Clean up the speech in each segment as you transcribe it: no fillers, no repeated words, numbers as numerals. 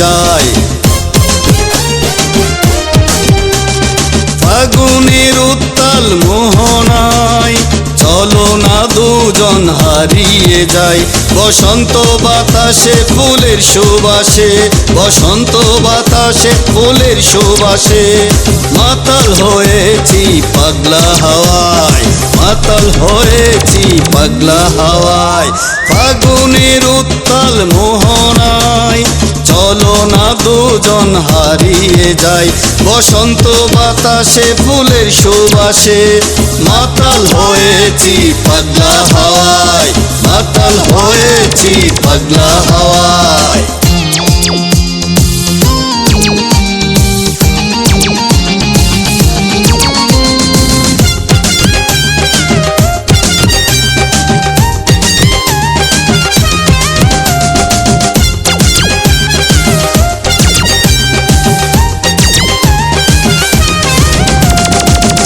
যায়। ফাগুনের উত্তাল মোহনায় চলো না দুজন হারিয়ে যাই। বসন্ত বাতাসে ফুলের সুবাসে, বসন্ত বাতাসে ফুলের সুবাসে মাতাল হয়েছি পাগলা হাওয়ায়, মাতাল হয়েছি পাগলা হাওয়ায়। ফাগুনের উত্তাল মোহনায় চলো না দুজন হারিয়ে যাই। বসন্ত বাতাসে ফুলের সুবাসে মাতাল হয়েছি পাগলা হাওয়ায়, মাতাল হয়েছি পাগলা হাওয়ায়।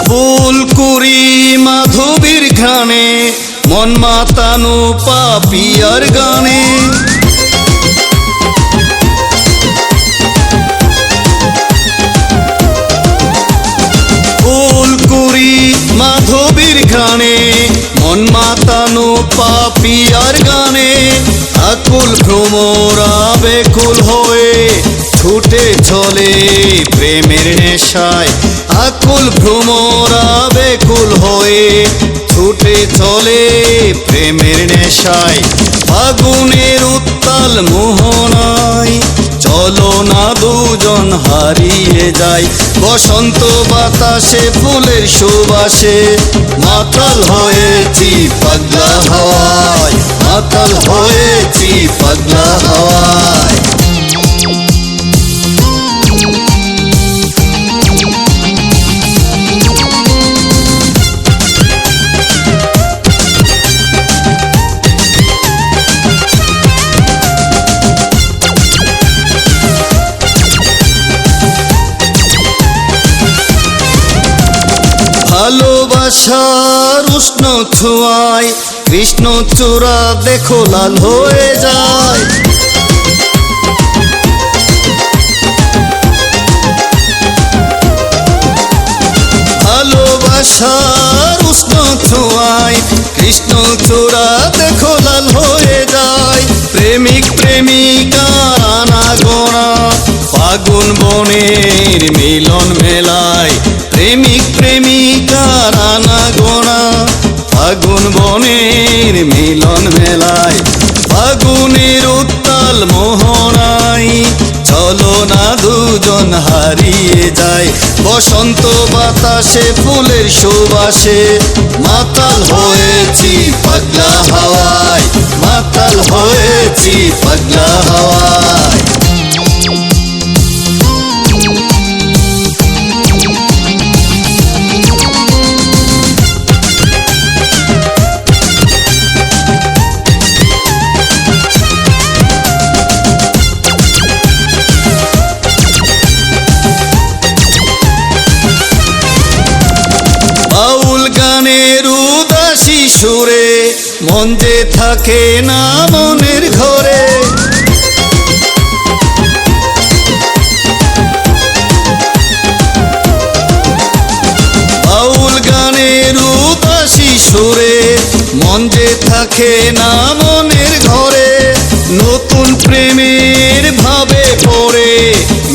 ফুলকুড়ি মাধবীর ঘ্রাণে মন মাতানো পাপিয়ার গানে। ফুলকুড়ি মাধবীর ঘ্রাণে মন মাতানো পাপিয়ার গানে। আকুল ভ্রমরা বেকুল হয়ে ছুটে চলে প্রেমের নেশায়। আকুল ভ্রমরা বেকুল হয়ে ছুটে চলে প্রেমের নেশায়। ফাগুনের উত্তাল মোহনায় চলো না দুজন হারিয়ে যাই। বসন্ত বাতাসে ফুলের সুবাসে মাতাল হয়েছি পাগলা হাওয়ায়, মাতাল হয়েছি পাগলা হাওয়ায়। ভালোবাসার উষ্ণ ছোঁয়ায় কৃষ্ণচূড়া দেখো লাল হয়ে যায়। ভালোবাসার উষ্ণ ছোঁয়ায় কৃষ্ণচূড়া দেখো লাল হয়ে যায়। প্রেমিক প্রেমিকার আনাগোনা ফাগুন বনের মিলন মেলায়। প্রেমিক প্রেমিকার আনাগোনা ফাগুন বনের মিলন মেলায়। ফাগুনের উত্তাল মোহনায় চলো না দুজন হারিয়ে যাই। বসন্ত বাতাসে ফুলের সুবাসে মাতাল হয়েছি পাগলা হাওয়ায়, মাতাল হয়েছি পাগলা হাওয়ায়। বাউল গানের উদাসী সুরে মন যে থাকে না মনের ঘরে। বাউল গানের উদাসী সুরে মন যে থাকে না মনের ঘরে। নতুন প্রেমের ভাবে পড়ে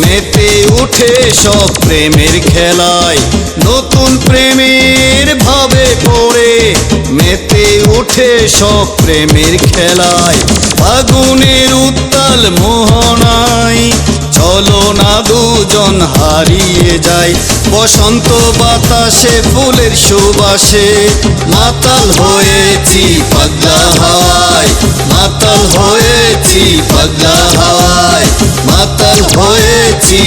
মেতে উঠে সব প্রেমের খেলায়। নতুন প্রেমের ভাবে পড়ে মেতে উঠে সব প্রেমের খেলায়। ফাগুনের উত্তাল মোহনায় চলো না দুজন হারিয়ে যাই। বসন্ত বাতাসে ফুলের সুবাসে মাতাল হয়েছি পাগলা হাওয়ায়, মাতাল হয়েছি পাগলা হাওয়ায়, মাতাল হয়েছি।